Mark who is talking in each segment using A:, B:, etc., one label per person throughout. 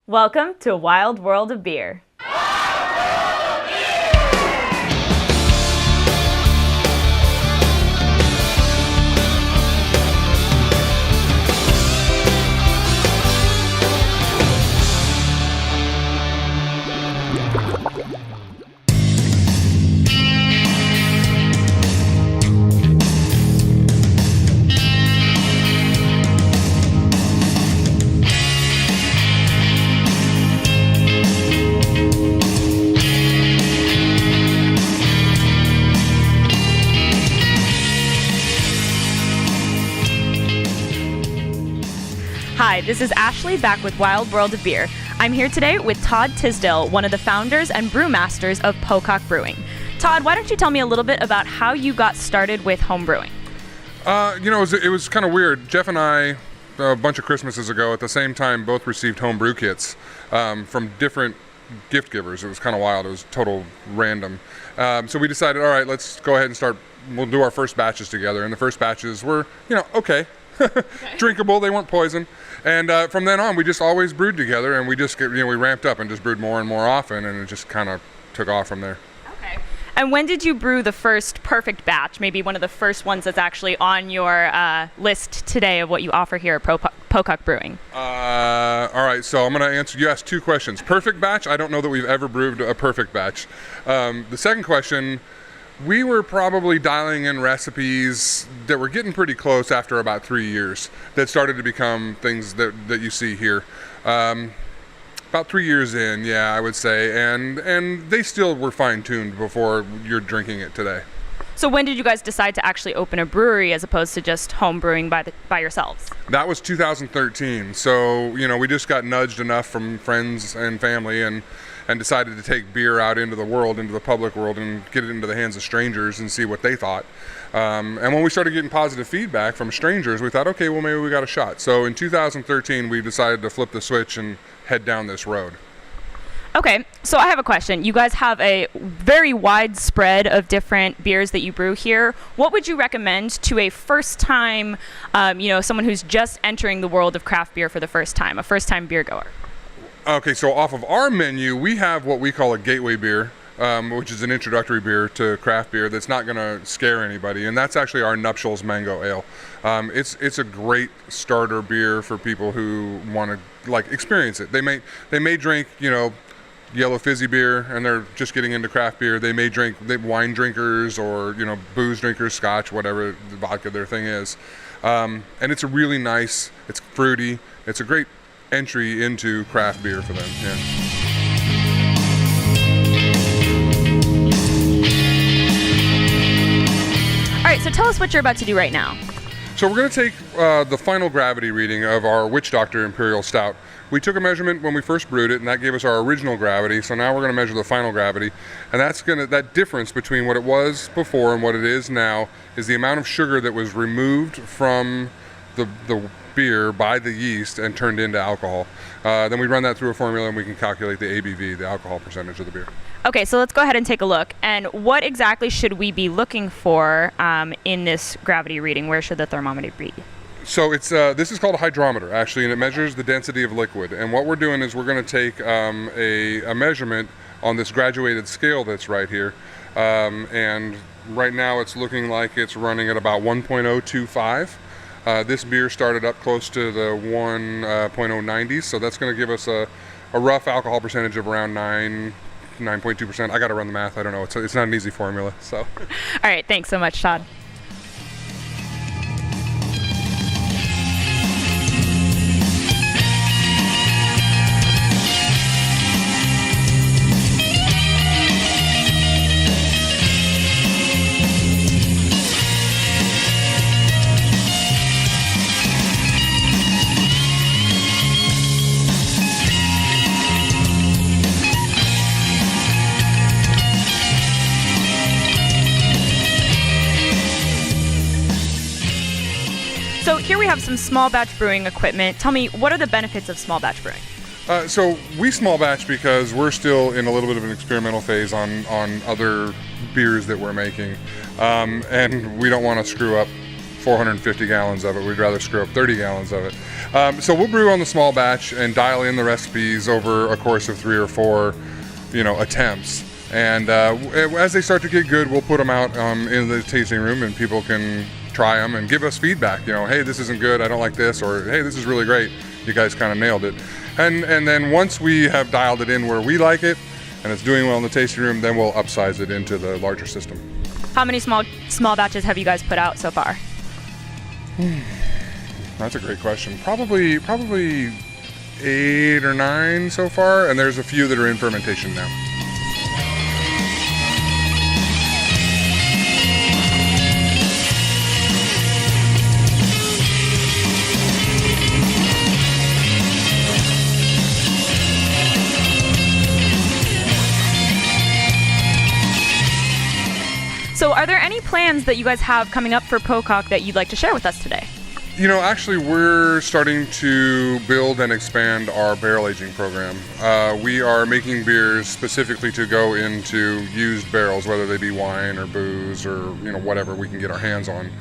A: Welcome to Wild World of Beer. Hi, this is Ashley back with Wild World of Beer. I'm here today with Todd Tisdell, one of the founders and brewmasters of Pocock Brewing. Todd, why don't you tell me a little bit about how you got started with home brewing?
B: It was kind of weird. Jeff and I, a bunch of Christmases ago, at the same time, both received home brew kits from different gift givers. It was kind of wild. It was total random. So we decided, all right, let's go ahead and we'll do our first batches together. And the first batches were, okay. Drinkable. They weren't poison. And from then on, we just always brewed together, and we ramped up and just brewed more and more often, and it just kind of took off from there.
A: Okay. And when did you brew the first perfect batch? Maybe one of the first ones that's actually on your list today of what you offer here at Pocock Brewing.
B: All right, so I'm going to answer. You asked two questions. Perfect batch? I don't know that we've ever brewed a perfect batch. The second question, we were probably dialing in recipes that were getting pretty close after about 3 years that started to become things that you see here. About 3 years in, yeah, I would say, and they still were fine-tuned before you're drinking it today.
A: So when did you guys decide to actually open a brewery as opposed to just home brewing by yourselves?
B: That was 2013. So, we just got nudged enough from friends and family and decided to take beer out into the world, into the public world, and get it into the hands of strangers and see what they thought. And when we started getting positive feedback from strangers, we thought, okay, well, maybe we got a shot. So in 2013, we decided to flip the switch and head down this road.
A: Okay, so I have a question. You guys have a very wide spread of different beers that you brew here. What would you recommend to a first-time, someone who's just entering the world of craft beer for the first time, a first-time beer goer?
B: Okay, so off of our menu, we have what we call a gateway beer, which is an introductory beer to craft beer that's not going to scare anybody, and that's actually our Nuptials Mango Ale. It's a great starter beer for people who want to experience it. They may drink yellow fizzy beer and they're just getting into craft beer. They may drink wine drinkers or booze drinkers, scotch, whatever the vodka their thing is, and it's a really nice. It's fruity. It's a great entry into craft beer for them. Yeah.
A: All right, so tell us what you're about to do right now.
B: So we're going to take the final gravity reading of our Witch Doctor Imperial Stout. We took a measurement when we first brewed it, and that gave us our original gravity. So now we're going to measure the final gravity, and that difference between what it was before and what it is now is the amount of sugar that was removed from the beer by the yeast and turned into alcohol. Then we run that through a formula, and we can calculate the ABV, the alcohol percentage of the beer.
A: Okay, so let's go ahead and take a look. And what exactly should we be looking for in this gravity reading? Where should the thermometer be?
B: So this is called a hydrometer, actually, and it measures the density of liquid. And what we're doing is we're going to take a measurement on this graduated scale that's right here. And right now it's looking like it's running at about 1.025. This beer started up close to the 1.090s, so that's going to give us a rough alcohol percentage of around 9.2%. I got to run the math. I don't know. It's not an easy formula. So.
A: All right. Thanks so much, Todd. So here we have some small batch brewing equipment. Tell me, what are the benefits of small batch brewing?
B: So we small batch because we're still in a little bit of an experimental phase on other beers that we're making, and we don't want to screw up 450 gallons of it. We'd rather screw up 30 gallons of it. So we'll brew on the small batch and dial in the recipes over a course of 3 or 4, attempts. And as they start to get good, we'll put them out in the tasting room, and people can try them and give us feedback. Hey, this isn't good, I don't like this, or hey, this is really great, you guys kind of nailed it. And then once we have dialed it in where we like it and it's doing well in the tasting room, then we'll upsize it into the larger system.
A: How many small batches have you guys put out so far?
B: That's a great question. Probably 8 or 9 so far, and there's a few that are in fermentation now.
A: So are there any plans that you guys have coming up for Pocock that you'd like to share with us today?
B: Actually, we're starting to build and expand our barrel aging program. We are making beers specifically to go into used barrels, whether they be wine or booze or whatever we can get our hands on.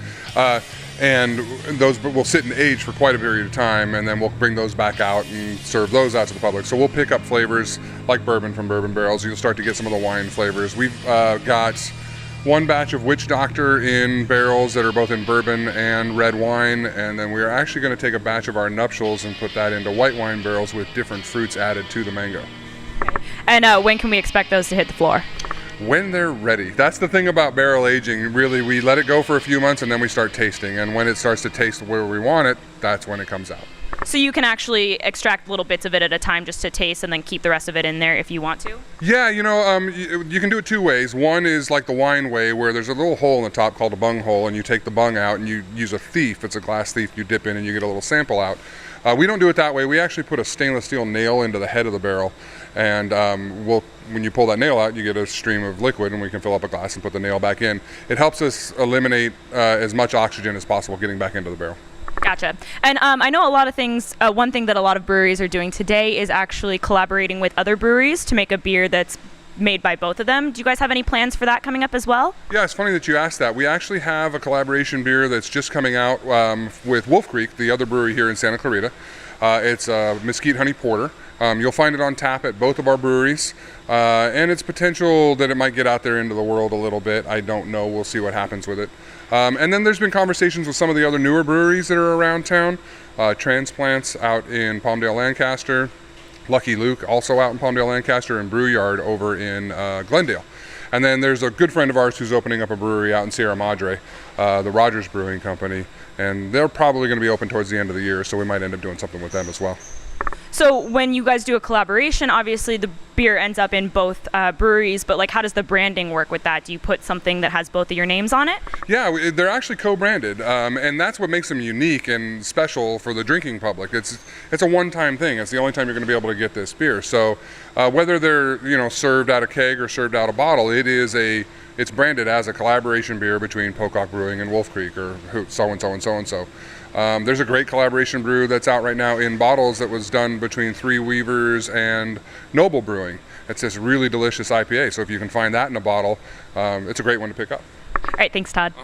B: And those will sit and age for quite a period of time, and then we'll bring those back out and serve those out to the public. So we'll pick up flavors like bourbon from bourbon barrels. You'll start to get some of the wine flavors. We've got one batch of Witch Doctor in barrels that are both in bourbon and red wine, and then we are actually going to take a batch of our nuptials and put that into white wine barrels with different fruits added to the mango.
A: And when can we expect those to hit the floor?
B: When they're ready. That's the thing about barrel aging. Really, we let it go for a few months and then we start tasting, and when it starts to taste where we want it, that's when it comes out.
A: So you can actually extract little bits of it at a time just to taste and then keep the rest of it in there if you want to?
B: Yeah, you can do it 2 ways. One is like the wine way, where there's a little hole in the top called a bung hole, and you take the bung out and you use a thief. It's a glass thief you dip in and you get a little sample out. We don't do it that way. We actually put a stainless steel nail into the head of the barrel, and when you pull that nail out, you get a stream of liquid, and we can fill up a glass and put the nail back in. It helps us eliminate as much oxygen as possible getting back into the barrel.
A: Gotcha. And I know a lot of things, one thing that a lot of breweries are doing today is actually collaborating with other breweries to make a beer that's made by both of them. Do you guys have any plans for that coming up as well?
B: Yeah, it's funny that you asked that. We actually have a collaboration beer that's just coming out with Wolf Creek, the other brewery here in Santa Clarita. It's a Mesquite Honey Porter. You'll find it on tap at both of our breweries, and it's potential that it might get out there into the world a little bit. I don't know. We'll see what happens with it. And then there's been conversations with some of the other newer breweries that are around town. Transplants out in Palmdale, Lancaster. Lucky Luke also out in Palmdale, Lancaster, and Brewyard over in Glendale. And then there's a good friend of ours who's opening up a brewery out in Sierra Madre, the Rogers Brewing Company, and they're probably going to be open towards the end of the year, so we might end up doing something with them as well.
A: So when you guys do a collaboration, obviously the beer ends up in both breweries, but how does the branding work with that? Do you put something that has both of your names on it?
B: Yeah, they're actually co-branded, and that's what makes them unique and special for the drinking public. It's a one-time thing. It's the only time you're going to be able to get this beer. So whether they're served out of keg or served out of bottle, it's branded as a collaboration beer between Pocock Brewing and Wolf Creek, or so-and-so and so-and-so. There's a great collaboration brew that's out right now in bottles that was done between Three Weavers and Noble Brewing. It's this really delicious IPA, so if you can find that in a bottle, it's a great one to pick up.
A: All right, thanks, Todd.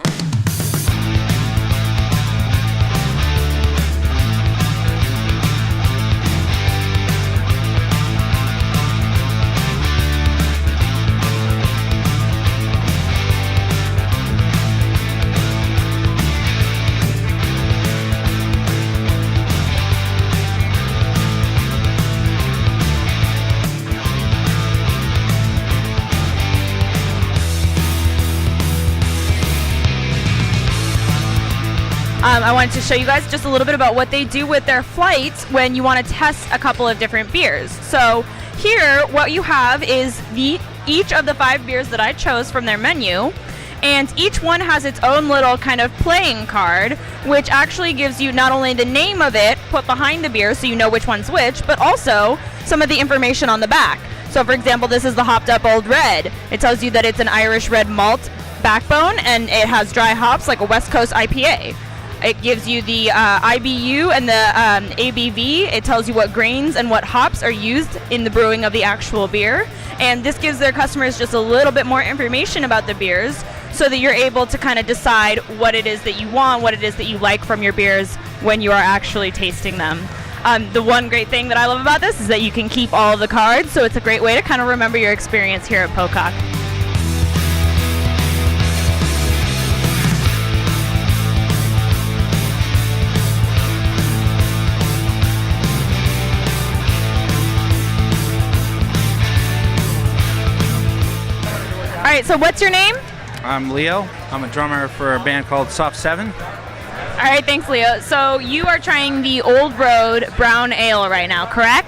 A: I wanted to show you guys just a little bit about what they do with their flights when you want to test a couple of different beers. So here, what you have is each of the 5 beers that I chose from their menu, and each one has its own little kind of playing card, which actually gives you not only the name of it put behind the beer so you know which one's which, but also some of the information on the back. So for example, this is the Hopped Up Old Red. It tells you that it's an Irish red malt backbone, and it has dry hops like a West Coast IPA. It gives you the IBU and the ABV. It tells you what grains and what hops are used in the brewing of the actual beer. And this gives their customers just a little bit more information about the beers, so that you're able to kind of decide what it is that you want, what it is that you like from your beers when you are actually tasting them. The one great thing that I love about this is that you can keep all of the cards, so it's a great way to kind of remember your experience here at Pocock. All right, so what's your name?
C: I'm Leo. I'm a drummer for a band called Soft 7.
A: All right, thanks, Leo. So you are trying the Old Road Brown Ale right now, correct?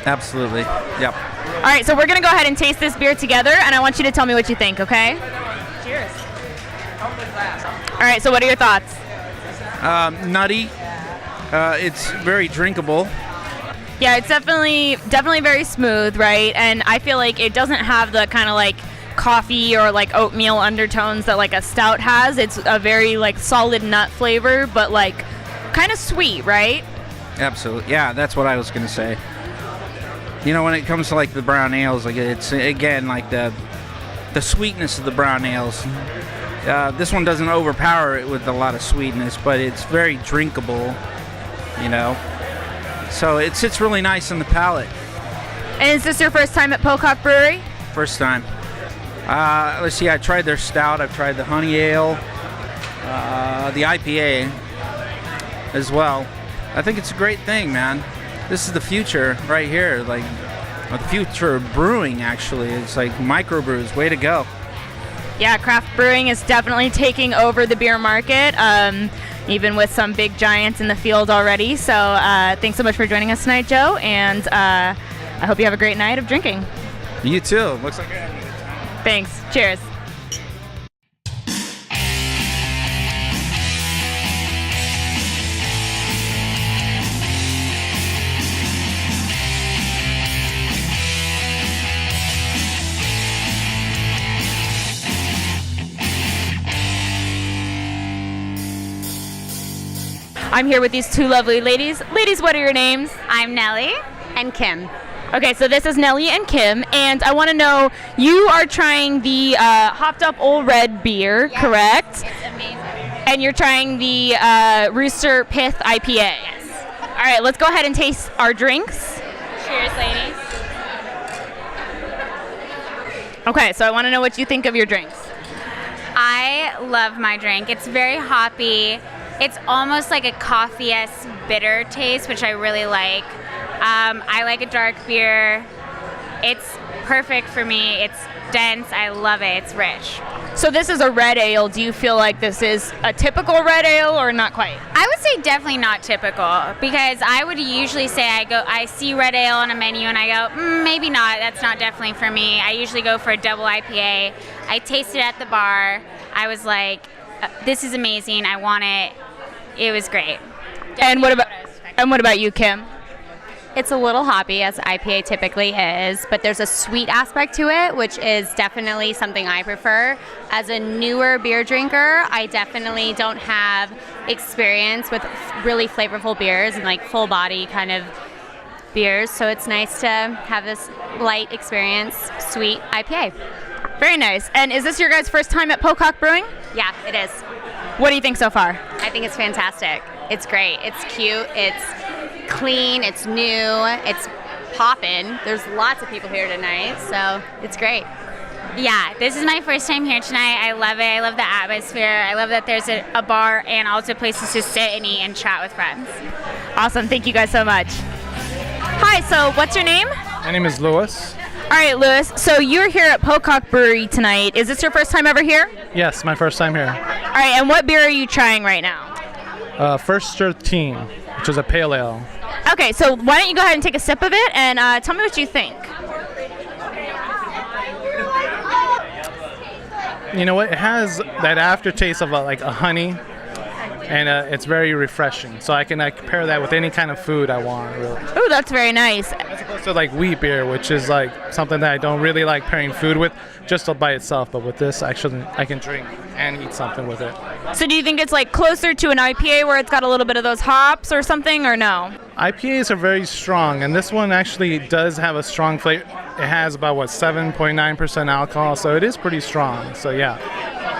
C: Absolutely. Yep.
A: All right, so we're going to go ahead and taste this beer together, and I want you to tell me what you think, okay? Cheers. All right, so what are your thoughts?
C: Nutty. It's very drinkable.
A: Yeah, it's definitely very smooth, right? And I feel like it doesn't have the kind of like coffee or like oatmeal undertones that like a stout has. It's a very like solid nut flavor, but like kind of sweet, right?
C: Absolutely. Yeah, that's what I was going to say. You know, when it comes to like the brown ales, like it's again like the sweetness of the brown ales. This one doesn't overpower it with a lot of sweetness, but it's very drinkable, you know. So it sits really nice on the palate.
A: And is this your first time at Pocock Brewery?
C: First time. Let's see, I tried their stout, I've tried the honey ale, the IPA as well. I think it's a great thing, man. This is the future right here, like the future of brewing, actually. It's like microbrews, way to go.
A: Yeah, craft brewing is definitely taking over the beer market, even with some big giants in the field already. So thanks so much for joining us tonight, Joe, and I hope you have a great night of drinking.
C: You too. Looks like it.
A: Thanks. Cheers. I'm here with these two lovely ladies. Ladies, what are your names?
D: I'm Nellie. And Kim.
A: Okay, so this is Nellie and Kim, and I want to know, you are trying the Hopped Up Old Red beer,
D: Yes,
A: correct?
D: It's amazing.
A: And you're trying the Rooster Pith IPA.
D: Yes.
A: All right, let's go ahead and taste our drinks.
D: Cheers, ladies.
A: Okay, so I want to know what you think of your drinks.
D: I love my drink. It's very hoppy. It's almost like a coffee-esque bitter taste, which I really like. I like a dark beer. It's perfect for me. It's dense. I love it. It's rich.
A: So this is a red ale. Do you feel like this is a typical red ale or not quite?
D: I would say definitely not typical, because I would usually say I see red ale on a menu and I go, maybe not. That's not definitely for me. I usually go for a double IPA. I tasted it at the bar. I was like, this is amazing. I want it. It was great.
A: And what about you, Kim?
E: It's a little hoppy, as IPA typically is, but there's a sweet aspect to it, which is definitely something I prefer. As a newer beer drinker, I definitely don't have experience with really flavorful beers and like full body kind of beers, so it's nice to have this light experience, sweet IPA.
A: Very nice. And is this your guys' first time at Pocock Brewing?
E: Yeah, it is.
A: What do you think so far?
E: I think it's fantastic. It's great. It's cute. It's clean. It's new. It's poppin'. There's lots of people here tonight, so it's great.
D: Yeah, this is my first time here tonight. I love it. I love the atmosphere. I love that there's a bar and also places to sit and eat and chat with friends.
A: Awesome. Thank you guys so much. Hi, so what's your name?
F: My name is Louis.
A: All right, Louis. So you're here at Pocock Brewery tonight. Is this your first time ever here?
F: Yes, my first time here.
A: All right, and what beer are you trying right now?
F: First 13, which is a pale ale.
A: Okay, so why don't you go ahead and take a sip of it and tell me what you think.
F: You know what? It has that aftertaste of like a honey, and it's very refreshing. So I can pair that with any kind of food I want, really.
A: Oh, that's very nice.
F: As opposed to like wheat beer, which is like something that I don't really like pairing food with, just by itself. But with this, actually, I can drink and eat something with it.
A: So do you think it's like closer to an IPA where it's got a little bit of those hops or something, or no?
F: IPAs are very strong, and this one actually does have a strong flavor. It has about 7.9% alcohol, so it is pretty strong. So yeah.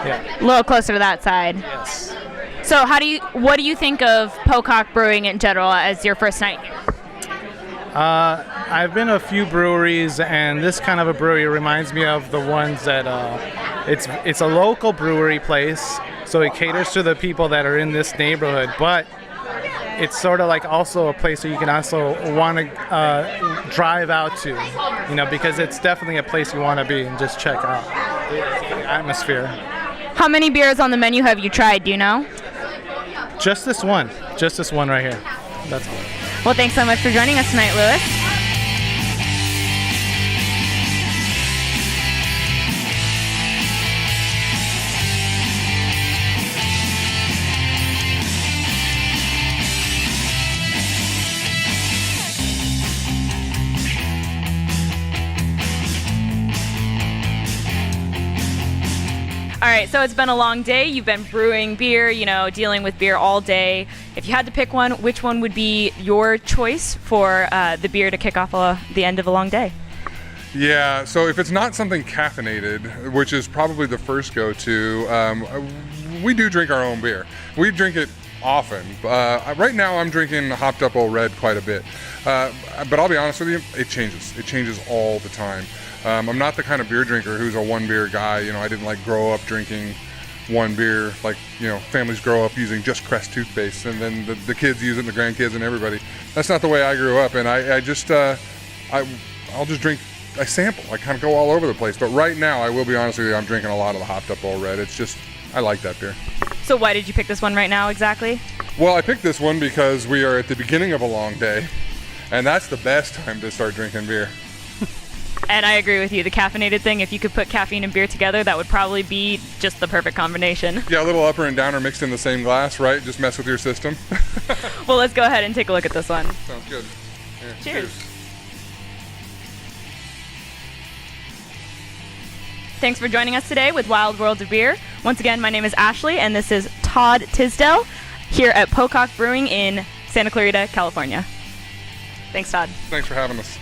F: Yeah.
A: A little closer to that side.
F: Yes.
A: So what do you think of Pocock Brewing in general as your first night here?
F: I've been to a few breweries, and this kind of a brewery reminds me of the ones that it's a local brewery place, so it caters to the people that are in this neighborhood, but it's sort of like also a place that you can also want to drive out to, because it's definitely a place you want to be and just check out the atmosphere.
A: How many beers on the menu have you tried, do you know?
F: Just this one right here. That's all.
A: Well, thanks so much for joining us tonight, Lewis. All right, so it's been a long day. You've been brewing beer, dealing with beer all day. If you had to pick one, which one would be your choice for the beer to kick off the end of a long day?
B: Yeah, so if it's not something caffeinated, which is probably the first go-to, we do drink our own beer. We drink it often. Right now I'm drinking Hopped Up Old Red quite a bit. But I'll be honest with you, it changes. It changes all the time. I'm not the kind of beer drinker who's a one beer guy. I didn't grow up drinking one beer, families grow up using just Crest toothpaste, and then the kids use it, and the grandkids and everybody. That's not the way I grew up, and I'll just drink. I sample. I kind of go all over the place. But right now, I will be honest with you, I'm drinking a lot of the Hopped Up Old Red. It's just, I like that beer.
A: So why did you pick this one right now exactly?
B: Well, I picked this one because we are at the beginning of a long day, and that's the best time to start drinking beer.
A: And I agree with you. The caffeinated thing, if you could put caffeine and beer together, that would probably be just the perfect combination.
B: Yeah, a little upper and downer mixed in the same glass, right? Just mess with your system.
A: Well, let's go ahead and take a look at this one.
B: Sounds good.
A: Cheers. Thanks for joining us today with Wild Worlds of Beer. Once again, my name is Ashley, and this is Todd Tisdell here at Pocock Brewing in Santa Clarita, California. Thanks, Todd.
B: Thanks for having us.